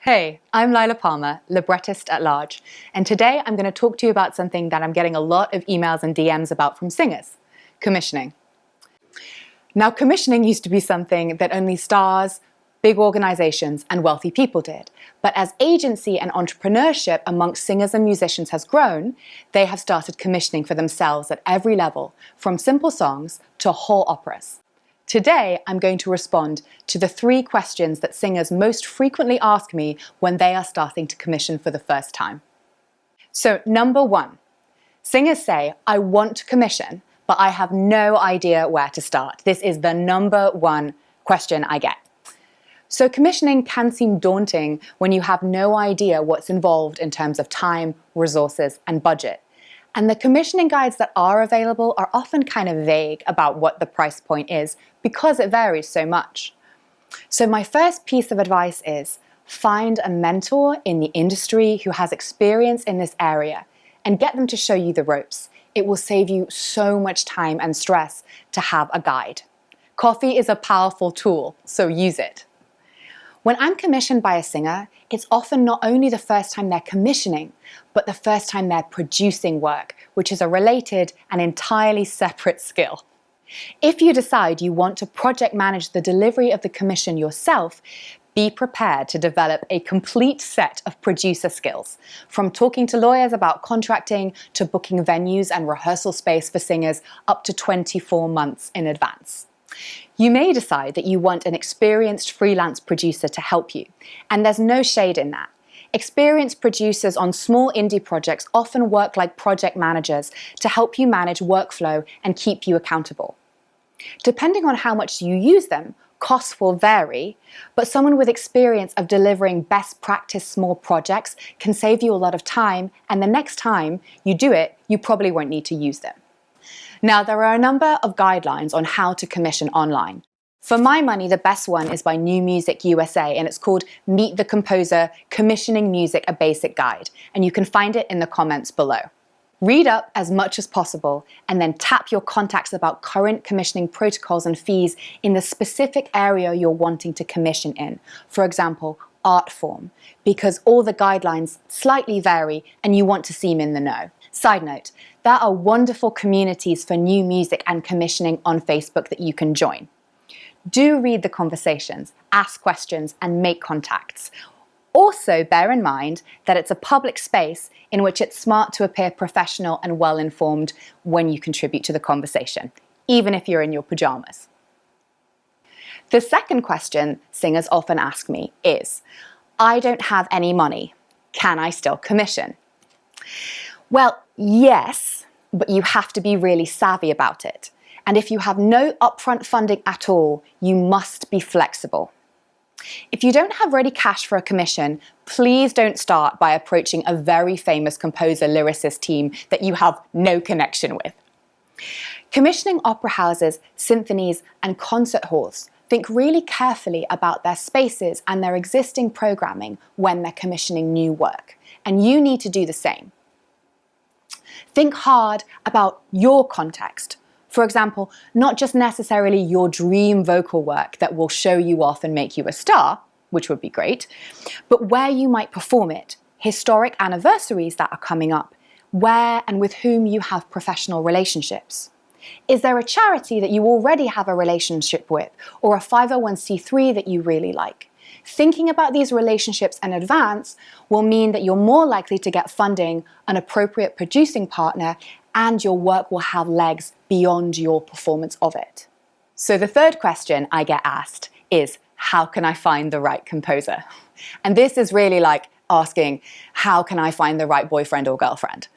Hey, I'm Lila Palmer, librettist at large, and today I'm going to talk to you about something that I'm getting a lot of emails and DMs about from singers: commissioning. Now, commissioning used to be something that only stars, big organizations, and wealthy people did. But as agency and entrepreneurship amongst singers and musicians has grown, they have started commissioning for themselves at every level, from simple songs to whole operas. Today, I'm going to respond to the 3 questions that singers most frequently ask me when they are starting to commission for the first time. So, number 1, singers say, I want to commission, but I have no idea where to start. This is the number 1 question I get. So, commissioning can seem daunting when you have no idea what's involved in terms of time, resources, and budget. And the commissioning guides that are available are often kind of vague about what the price point is because it varies so much. So my first piece of advice is find a mentor in the industry who has experience in this area and get them to show you the ropes. It will save you so much time and stress to have a guide. Coffee is a powerful tool, so use it. When I'm commissioned by a singer, it's often not only the first time they're commissioning, but the first time they're producing work, which is a related and entirely separate skill. If you decide you want to project manage the delivery of the commission yourself, be prepared to develop a complete set of producer skills, from talking to lawyers about contracting to booking venues and rehearsal space for singers up to 24 months in advance. You may decide that you want an experienced freelance producer to help you, and there's no shade in that. Experienced producers on small indie projects often work like project managers to help you manage workflow and keep you accountable. Depending on how much you use them, costs will vary, but someone with experience of delivering best practice small projects can save you a lot of time, and the next time you do it, you probably won't need to use them. Now, there are a number of guidelines on how to commission online. For my money, the best one is by New Music USA, and it's called Meet the Composer: Commissioning Music, a Basic Guide, and you can find it in the comments below. Read up as much as possible and then tap your contacts about current commissioning protocols and fees in the specific area you're wanting to commission in. For example, art form, because all the guidelines slightly vary and you want to seem in the know. Side note, there are wonderful communities for new music and commissioning on Facebook that you can join. Do read the conversations, ask questions, and make contacts. Also, bear in mind that it's a public space in which it's smart to appear professional and well-informed when you contribute to the conversation, even if you're in your pajamas. The second question singers often ask me is, I don't have any money. Can I still commission? Well, yes, but you have to be really savvy about it. And if you have no upfront funding at all, you must be flexible. If you don't have ready cash for a commission, please don't start by approaching a very famous composer lyricist team that you have no connection with. Commissioning opera houses, symphonies, and concert halls think really carefully about their spaces and their existing programming when they're commissioning new work, and you need to do the same. Think hard about your context. For example, not just necessarily your dream vocal work that will show you off and make you a star, which would be great, but where you might perform it, historic anniversaries that are coming up, where and with whom you have professional relationships. Is there a charity that you already have a relationship with, or a 501c3 that you really like? Thinking about these relationships in advance will mean that you're more likely to get funding, an appropriate producing partner, and your work will have legs beyond your performance of it. So the third question I get asked is, how can I find the right composer? And this is really like asking, how can I find the right boyfriend or girlfriend?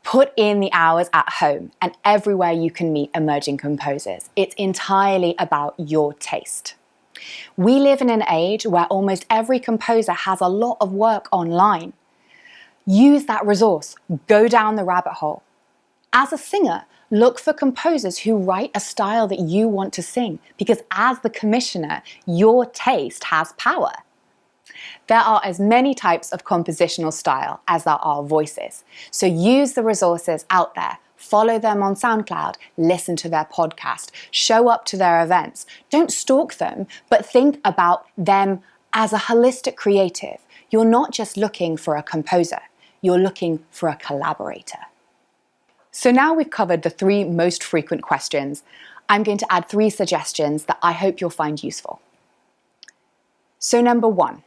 Put in the hours at home and everywhere you can meet emerging composers. It's entirely about your taste. We live in an age where almost every composer has a lot of work online. Use that resource. Go down the rabbit hole. As a singer, look for composers who write a style that you want to sing, because as the commissioner, your taste has power. There are as many types of compositional style as there are voices, so use the resources out there. Follow them on SoundCloud, listen to their podcast, show up to their events. Don't stalk them, but think about them As a holistic creative, you're not just looking for a composer, you're looking for a collaborator. So now we've covered the 3 most frequent questions, I'm going to add 3 suggestions that I hope you'll find useful. So number 1,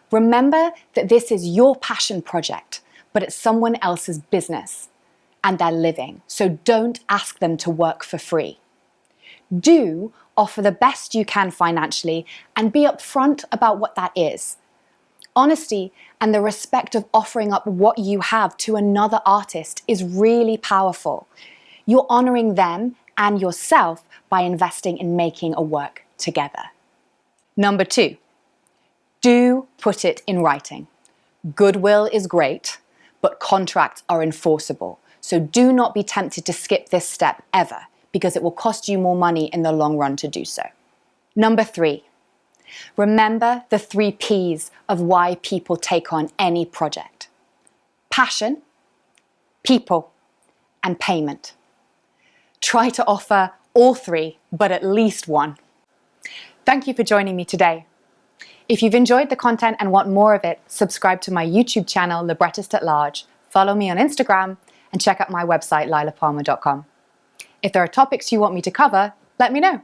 remember that this is your passion project, but it's someone else's business and they're living, so don't ask them to work for free. Do offer the best you can financially and be upfront about what that is. Honesty and the respect of offering up what you have to another artist is really powerful. You're honoring them and yourself by investing in making a work together. Number 2, do put it in writing. Goodwill is great, but contracts are enforceable. So do not be tempted to skip this step ever, because it will cost you more money in the long run to do so. Number 3, remember the 3 P's of why people take on any project: passion, people, and payment. Try to offer all 3, but at least one. Thank you for joining me today. If you've enjoyed the content and want more of it, subscribe to my YouTube channel, Librettist at Large, follow me on Instagram, and check out my website, lilapalmer.com. If there are topics you want me to cover, let me know.